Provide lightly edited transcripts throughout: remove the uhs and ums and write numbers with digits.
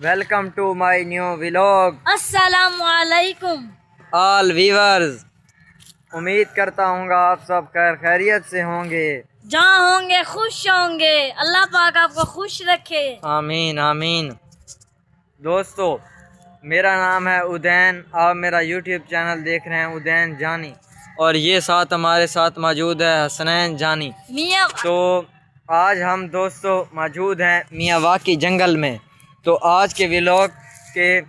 Welcome to my new vlog. अस्सलाम वालेकुम all viewers, उम्मीद करता हूँ आप सब खैरियत से होंगे। जहाँ होंगे खुश होंगे, अल्लाह पाक आपको खुश रखे। आमीन आमीन। दोस्तों, मेरा नाम है उदैन। आप मेरा यूट्यूब चैनल देख रहे हैं उदैन जानी, और ये साथ हमारे साथ मौजूद है हसनैन जानी। मियाँ तो आज हम दोस्तों मौजूद हैं मियावाकी जंगल में। तो आज के व्लॉग के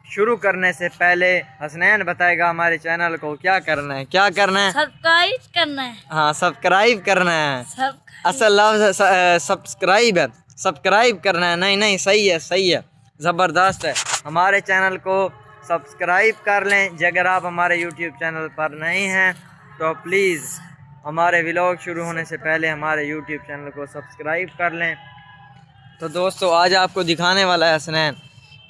शुरू करने से पहले हसनैन बताएगा हमारे चैनल को क्या करना है। सब्सक्राइब करना है। हाँ, सब्सक्राइब करना है। सब्सक्राइब असल लफ्ज़ सब्सक्राइब है, सब्सक्राइब करना है। नहीं, सही है, सही है, ज़बरदस्त है। हमारे चैनल को सब्सक्राइब कर लें। अगर आप हमारे यूट्यूब चैनल पर नए हैं तो प्लीज़ हमारे व्लॉग शुरू होने से पहले हमारे यूट्यूब चैनल को सब्सक्राइब कर लें। तो दोस्तों, आज आपको दिखाने वाला है हसनैन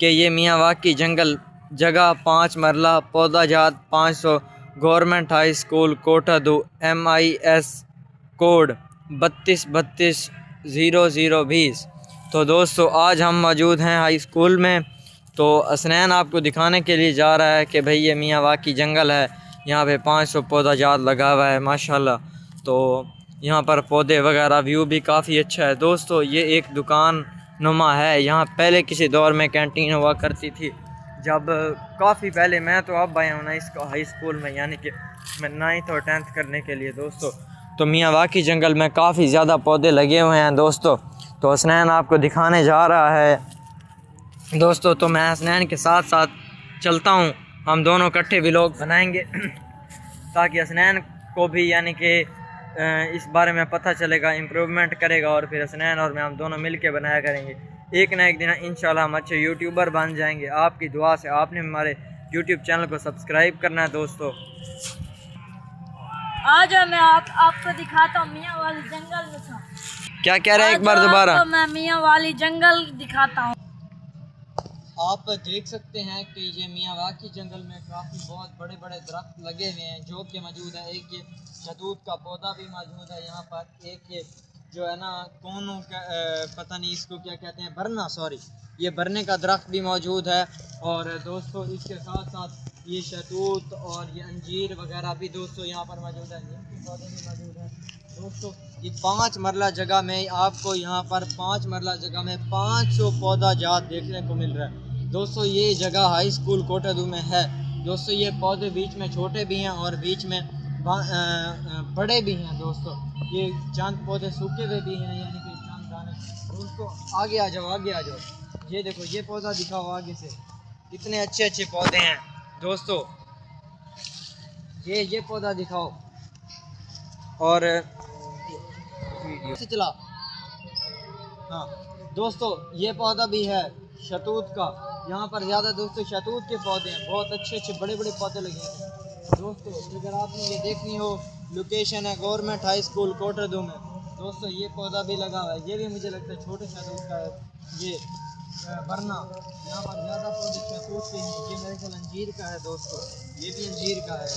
कि ये मियावाकी जंगल जगह 5 मरला पौधा जात 500 government high school Kot Addu MIS code 32320020। तो दोस्तों, आज हम मौजूद हैं हाई स्कूल में। तो हसनैन आपको दिखाने के लिए जा रहा है कि भाई ये मियावाकी जंगल है, यहाँ पे 500 पौधा जात लगा हुआ है माशाल्लाह। तो यहाँ पर पौधे वगैरह व्यू भी काफ़ी अच्छा है। दोस्तों, ये एक दुकान नुमा है। यहाँ पहले किसी दौर में कैंटीन हुआ करती थी, जब काफ़ी पहले। मैं तो अब आया हूँ ना इसको हाई स्कूल में, यानी कि मैं 9th और 10th करने के लिए। दोस्तों, तो मियावाकी जंगल में काफ़ी ज़्यादा पौधे लगे हुए हैं दोस्तों। तो हसनैन आपको दिखाने जा रहा है दोस्तों। तो मैं हसनैन के साथ साथ चलता हूँ, हम दोनों इकट्ठे व्लॉग बनाएंगे ताकि हसनैन को भी यानी कि इस बारे में पता चलेगा, इम्प्रूवमेंट करेगा, और फिर हसनैन और मैं हम दोनों मिल के बनाया करेंगे। एक ना एक दिन इंशाल्लाह हम अच्छे यूट्यूबर बन जाएंगे। आपकी दुआ से। आपने हमारे यूट्यूब चैनल को सब्सक्राइब करना है दोस्तों। आज मैं आपको दिखाता हूँ मियाँ वाली जंगल में था। क्या कह रहे हैं, एक बार दोबारा? तो मैं मियाँ वाली जंगल दिखाता हूँ। आप देख सकते हैं कि ये मियावाकी जंगल में काफ़ी बहुत बड़े बड़े दरख्त लगे हुए हैं जो कि मौजूद है। एक ये शहतूत का पौधा भी मौजूद है यहाँ पर। एक ये जो है ना कोनों का पता नहीं इसको क्या कहते हैं, बरना, सॉरी, ये बरने का दरख्त भी मौजूद है। और दोस्तों, इसके साथ साथ ये शहतूत और ये अंजीर वगैरह भी दोस्तों यहाँ पर मौजूद है। नीम के पौधे भी मौजूद हैं दोस्तों। ये 5 मरला जगह में आपको यहाँ पर 5 मरला जगह में 500 पौधा जात देखने को मिल रहा है दोस्तों। ये जगह हाई स्कूल कोटादू में है दोस्तों। ये पौधे बीच में छोटे भी हैं और बीच में बड़े भी हैं दोस्तों। ये चंद पौधे सूखे हुए भी हैं, यानी कि चंद दाने। दोस्तों, आगे आ जाओ, आगे आ जाओ। ये देखो, ये पौधा दिखाओ आगे से, कितने अच्छे अच्छे पौधे हैं दोस्तों। ये पौधा दिखाओ, और वीडियो से चला। हाँ दोस्तों, ये पौधा भी है शहतूत का। यहाँ पर ज़्यादा दोस्तों शहतूत के पौधे हैं, बहुत अच्छे अच्छे बड़े बड़े पौधे लगे हैं दोस्तों। अगर आपने ये देखनी हो, लोकेशन है गवर्नमेंट हाई स्कूल कोटादू में दोस्तों। ये पौधा भी लगा हुआ है, ये भी मुझे लगता है छोटे शहतूत का है। ये वरना यहाँ पर ज़्यादा पौधे शहतूत के हैं। ये मेरे ख्याल अंजीर का है दोस्तों, ये भी अंजीर का है।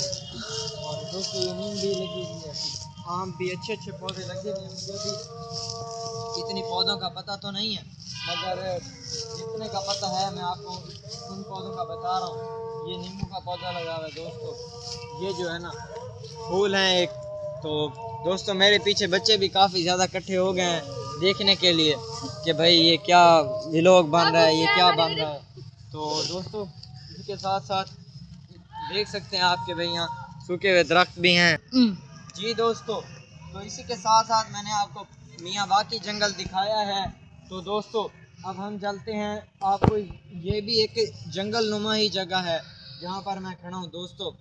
और दोस्तों, ये नीम भी लगी हुई है, आम भी, अच्छे अच्छे पौधे लगे हुए हैं। मुझे भी इतनी पौधों का पता तो नहीं है, मगर जितने का पता है मैं आपको उन पौधों का बता रहा हूँ। ये नींबू का पौधा लगा हुआ है दोस्तों। ये जो है ना फूल हैं एक। तो दोस्तों, मेरे पीछे बच्चे भी काफ़ी ज़्यादा इकट्ठे हो गए हैं देखने के लिए कि भाई ये क्या व्लॉग बन रहा है, ये क्या बन रहा है। तो दोस्तों, इसके साथ साथ देख सकते हैं आप कि भाई यहाँ सूखे हुए दरख्त भी हैं। जी दोस्तों, तो इसी के साथ साथ मैंने आपको मियावाकी जंगल दिखाया है। तो दोस्तों, अब हम चलते हैं। आपको ये भी एक जंगल नुमा ही जगह है जहाँ पर मैं खड़ा हूँ दोस्तों।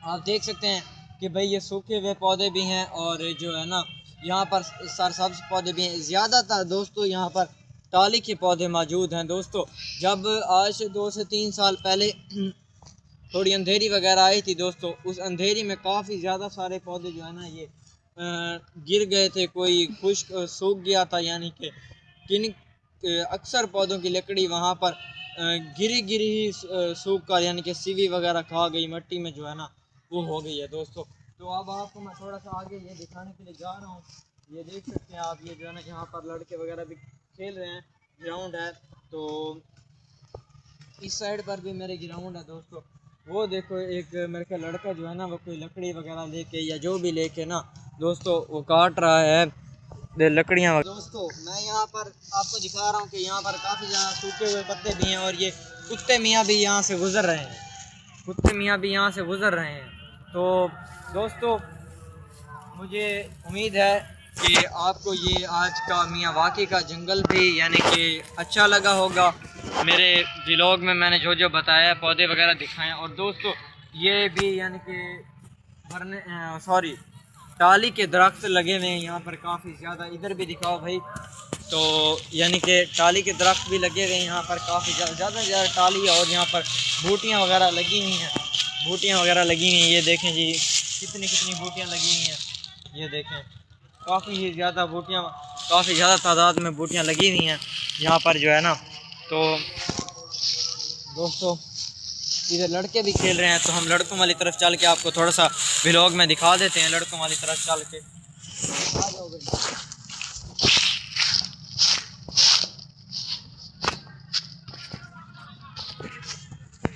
आप देख सकते हैं कि भाई ये सूखे हुए पौधे भी हैं, और जो है ना यहाँ पर सरसब्ज पौधे भी हैं। ज़्यादातर दोस्तों यहाँ पर टाली के पौधे मौजूद हैं दोस्तों। जब आज से 2 से 3 साल पहले थोड़ी अंधेरी वगैरह आई थी दोस्तों, उस अंधेरी में काफ़ी ज़्यादा सारे पौधे जो है ना ये गिर गए थे। कोई खुश्क सूख गया था, यानी कि किन अक्सर पौधों की लकड़ी वहाँ पर गिरी ही सूख कर, यानी कि सीवी वगैरह खा गई, मिट्टी में जो है ना वो हो गई है दोस्तों। तो अब आपको मैं थोड़ा सा आगे ये दिखाने के लिए जा रहा हूँ। ये देख सकते हैं आप, ये जो है ना यहाँ पर लड़के वगैरह भी खेल रहे हैं, ग्राउंड है। तो इस साइड पर भी मेरे ग्राउंड है दोस्तों। वो देखो एक मेरे का लड़का जो है ना वो कोई लकड़ी वगैरह लेके या जो भी लेके ना दोस्तों वो काट रहा है लकड़ियाँ। दोस्तों मैं यहाँ पर आपको दिखा रहा हूँ कि यहाँ पर काफ़ी ज़्यादा सूखे हुए पत्ते भी हैं और ये कुत्ते मियाँ भी यहाँ से गुज़र रहे हैं। कुत्ते मियाँ भी यहाँ से गुज़र रहे हैं। तो दोस्तों मुझे उम्मीद है कि आपको ये आज का मियाँ वाक़ई का जंगल भी यानी कि अच्छा लगा होगा। मेरे व्लॉग में मैंने जो जो बताया पौधे वगैरह दिखाएं। और दोस्तों ये भी यानी कि टाली के दरख्त लगे हुए हैं यहाँ पर काफ़ी ज़्यादा। इधर भी दिखाओ भाई। तो यानी कि टाली के दरख्त भी लगे हुए हैं यहाँ पर काफ़ी ज़्यादा से ज़्यादा टाली है। और यहाँ पर बूटियाँ वगैरह लगी हुई हैं। बूटियाँ वगैरह लगी हुई हैं। ये देखें जी कितनी कितनी बूटियाँ लगी हुई हैं। ये देखें काफ़ी ही ज़्यादा बूटियाँ, काफ़ी ज़्यादा तादाद में बूटियाँ लगी हुई हैं यहाँ पर जो है ना। तो दोस्तों इधर लड़के भी खेल रहे हैं तो हम लड़कों वाली तरफ चल के आपको थोड़ा सा व्लॉग में दिखा देते हैं। लड़कों वाली तरफ चल के आ जाओ भाई।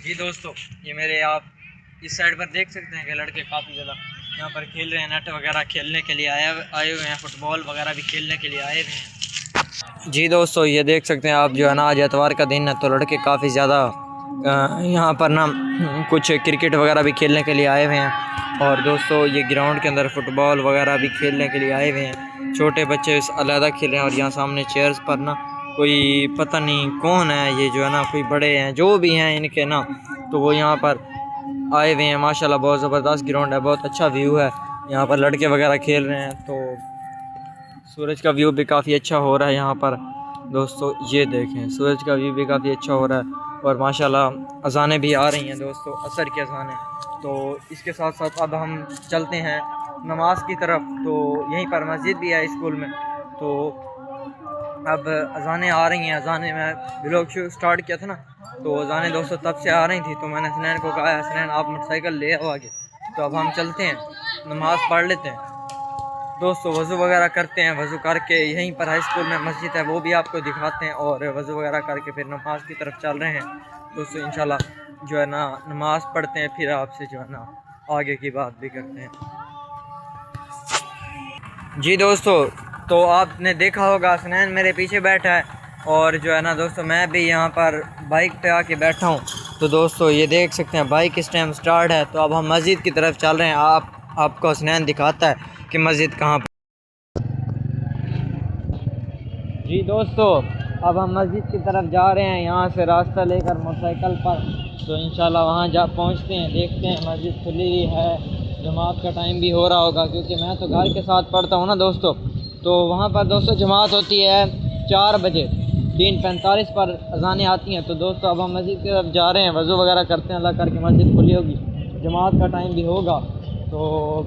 जी दोस्तों ये मेरे आप इस साइड पर देख सकते हैं कि लड़के काफ़ी ज़्यादा यहाँ पर खेल रहे हैं। नेट वगैरह खेलने के लिए आए हुए हैं। फुटबॉल वगैरह भी खेलने के लिए आए हुए हैं। जी दोस्तों ये देख सकते हैं आप जो है ना आज एतवार का दिन है तो लड़के काफ़ी ज़्यादा यहाँ पर ना कुछ क्रिकेट वगैरह भी खेलने के लिए आए हुए हैं। और दोस्तों ये ग्राउंड के अंदर फुटबॉल वगैरह भी खेलने के लिए आए हुए हैं। छोटे बच्चे अलग खेल रहे हैं। और यहाँ सामने चेयर्स पर ना कोई पता नहीं कौन है ये जो है ना कोई बड़े हैं जो भी हैं इनके ना तो वो यहाँ पर आए हुए हैं। माशाल्लाह बहुत ज़बरदस्त ग्राउंड है, बहुत अच्छा व्यू है। यहाँ पर लड़के वगैरह खेल रहे हैं तो सूरज का व्यू भी काफ़ी अच्छा हो रहा है यहाँ पर। दोस्तों ये देखें सूरज का व्यू भी काफ़ी अच्छा हो रहा है। और माशाल्लाह अज़ानें भी आ रही हैं दोस्तों, असर की अज़ानें। तो इसके साथ साथ अब हम चलते हैं नमाज की तरफ। तो यहीं पर मस्जिद भी है स्कूल में। तो अब अज़ानें आ रही हैं। अज़ानें मैं व्लॉग स्टार्ट किया था ना तो अज़ानें दोस्तों तब से आ रही थी। तो मैंने हसनैन को कहा हसनैन आप मोटरसाइकिल ले आओ आगे। तो अब हम चलते हैं नमाज़ पढ़ लेते हैं दोस्तों। वज़ू वगैरह करते हैं। वज़ू करके यहीं पर हाई स्कूल में मस्जिद है वो भी आपको दिखाते हैं। और वज़ू वगैरह करके फिर नमाज की तरफ चल रहे हैं दोस्तों। इंशाल्लाह जो है ना नमाज पढ़ते हैं फिर आपसे जो है ना आगे की बात भी करते हैं। जी दोस्तों तो आपने देखा होगा हसनैन मेरे पीछे बैठा है और जो है ना दोस्तों मैं भी यहाँ पर बाइक पे आके बैठा हूँ। तो दोस्तों ये देख सकते हैं बाइक इस टाइम स्टार्ट है। तो अब हम मस्जिद की तरफ चल रहे हैं। आपको हसनैन दिखाता है कि मस्जिद कहाँ पर। जी दोस्तों अब हम मस्जिद की तरफ जा रहे हैं यहाँ से रास्ता लेकर मोटरसाइकिल पर। तो इंशाल्लाह वहाँ जा पहुँचते हैं, देखते हैं मस्जिद खुली है। जमात का टाइम भी हो रहा होगा क्योंकि मैं तो घर के साथ पढ़ता हूँ ना दोस्तों। तो वहाँ पर दोस्तों जमात होती है 4 बजे 3:45 पर अज़ानें आती हैं। तो दोस्तों अब हम मस्जिद की तरफ जा रहे हैं, वज़ू वगैरह करते हैं, अल्लाह करके मस्जिद खुली होगी, जमात का टाइम भी होगा तो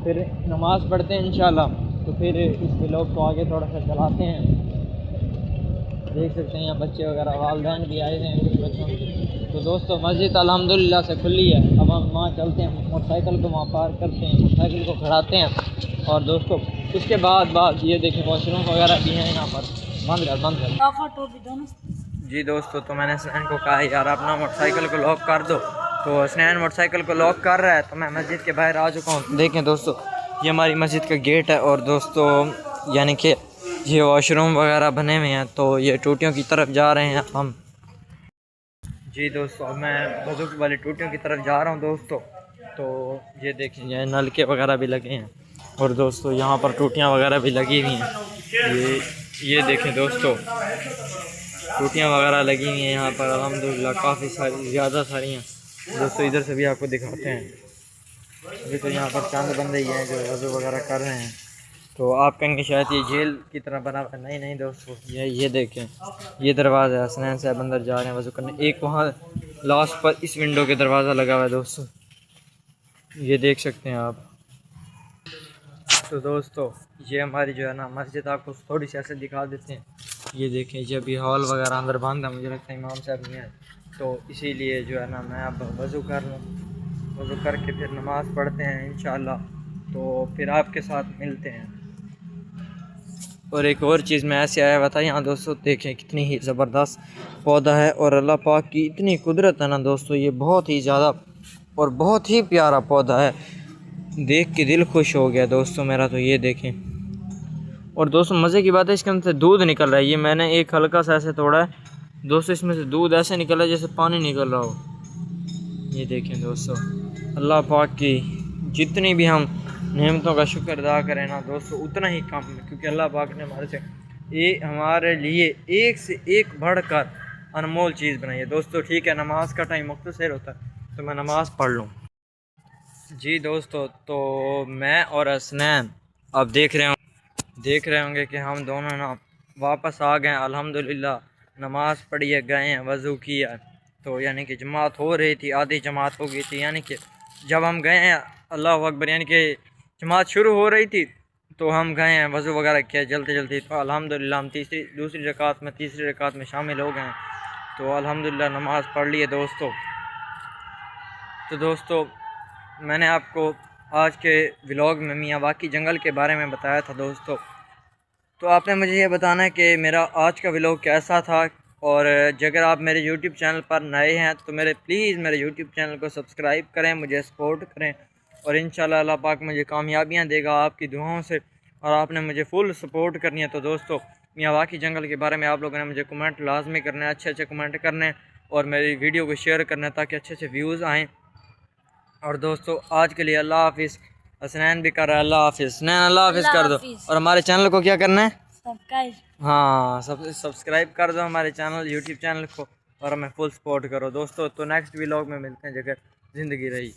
फिर नमाज़ पढ़ते हैं इंशाल्लाह। तो फिर इस व्लॉग को आगे थोड़ा सा चलाते हैं। देख सकते हैं यहाँ बच्चे वगैरह वालिदैन भी आए हैं कुछ बच्चों के। तो दोस्तों मस्जिद अल्हम्दुलिल्लाह से खुली है। अब हम वहाँ चलते हैं, मोटरसाइकिल को वहाँ पार्क करते हैं, मोटरसाइकिल को खड़ाते हैं। और दोस्तों उसके बाद ये देखें वॉशरूम वगैरह भी हैं यहाँ पर। बंद कर। जी दोस्तों तो मैंने हसनैन को कहा यार अपना मोटरसाइकिल को लॉक कर दो। तो हसनैन मोटरसाइकिल को लॉक कर रहा है तो मैं मस्जिद के बाहर आ चुका हूँ। देखें दोस्तों ये हमारी मस्जिद का गेट है। और दोस्तों यानी कि ये वॉशरूम वगैरह बने हुए हैं। तो ये टूटियों की तरफ जा रहे हैं हम। जी दोस्तों मैं वज़ू वाली टूटियों की तरफ जा रहा हूँ दोस्तों। तो ये देखें ये नलके वगैरह भी लगे हैं। और दोस्तों यहाँ पर टूटियाँ वगैरह भी लगी हुई हैं। ये देखें दोस्तों टूटियाँ वगैरह लगी हुई हैं यहाँ पर अल्हम्दुलिल्लाह काफ़ी सारी ज़्यादा सारी हैं दोस्तों। इधर से भी आपको दिखाते हैं। अभी तो यहाँ पर चंद बंदे ही हैं जो वज़ू वगैरह कर रहे हैं। तो आप कहेंगे शायद ये जेल की तरह बना हुआ है। नहीं दोस्तों ये देखें ये दरवाज़ा है। हसनैन साहब अंदर जा रहे हैं वज़ू करने। एक वहाँ लास्ट पर इस विंडो के दरवाज़ा लगा हुआ है दोस्तों, ये देख सकते हैं आप। तो दोस्तों ये हमारी जो है ना मस्जिद आपको थोड़ी सी ऐसे दिखा देते हैं। ये देखें ये अभी हॉल वगैरह अंदर बंद है, मुझे लगता है इमाम साहब नहीं है तो इसीलिए जो है ना मैं अब वज़ू कर लूँ। वज़ू करके फिर नमाज़ पढ़ते हैं इंशाल्लाह। तो फिर आपके साथ मिलते हैं। और एक और चीज़ मैं ऐसे आया हुआ था यहाँ दोस्तों, देखें कितनी ही ज़बरदस्त पौधा है और अल्लाह पाक की इतनी कुदरत है ना दोस्तों, ये बहुत ही ज़्यादा और बहुत ही प्यारा पौधा है, देख के दिल खुश हो गया दोस्तों मेरा। तो ये देखें, और दोस्तों मज़े की बात है इसके अंदर से दूध निकल रहा है। ये मैंने एक हल्का सा ऐसे तोड़ा है दोस्तों, इसमें से दूध ऐसे निकल रहा है जैसे पानी निकल रहा हो। ये देखें दोस्तों, अल्लाह पाक की जितनी भी हम नेमतों का शुक्र अदा करें ना दोस्तों उतना ही कम है, क्योंकि अल्लाह पाक ने हमारे लिए एक से एक बढ़कर अनमोल चीज़ बनाई है दोस्तों। ठीक है, नमाज का टाइम मुख्तसर होता है तो मैं नमाज़ पढ़ लूँ। जी दोस्तों, तो मैं और हसनैन अब देख रहे होंगे कि हम दोनों ना वापस आ गए अल्हम्दुलिल्लाह। नमाज़ पढ़ी है, गए हैं, वज़ू किया, तो यानी कि जमात हो रही थी, आधी जमात हो गई थी, यानी कि जब हम गए हैं अल्लाह अकबर यानी कि जमात शुरू हो रही थी तो हम गए हैं, वज़ू वगैरह किया जल्दी जल्दी, तो अल्हम्दुलिल्लाह हम तीसरी रकात में शामिल हो गए हैं। तो अल्हम्दुलिल्लाह नमाज़ पढ़ ली है दोस्तों। तो दोस्तों मैंने आपको आज के व्लॉग में मियाँ वाकी जंगल के बारे में बताया था दोस्तों, तो आपने मुझे ये बताना है कि मेरा आज का व्लॉग कैसा था। और अगर आप मेरे यूट्यूब चैनल पर नए हैं तो प्लीज़ मेरे यूट्यूब चैनल को सब्सक्राइब करें, मुझे सपोर्ट करें, और इंशाल्लाह अल्लाह पाक मुझे कामयाबियाँ देगा आपकी दुआओं से, और आपने मुझे फुल सपोर्ट करनी है। तो दोस्तों मियाँ वाकी जंगल के बारे में आप लोगों ने मुझे कमेंट लाजमी करना है, अच्छे कमेंट करने हैं, और मेरी वीडियो को शेयर करना है ताकि अच्छे व्यूज़ आएँ। और दोस्तों आज के लिए अल्लाह हाफिज़। हसनैन भी कर रहा है अल्लाह हाफिज़, हसनैन अल्लाह हाफिज़ कर दो। और हमारे चैनल को क्या करना है, हाँ सब्सक्राइब कर दो हमारे चैनल यूट्यूब चैनल को, और हमें फुल सपोर्ट करो दोस्तों। तो नेक्स्ट व्लॉग में मिलते हैं जगह ज़िंदगी रही।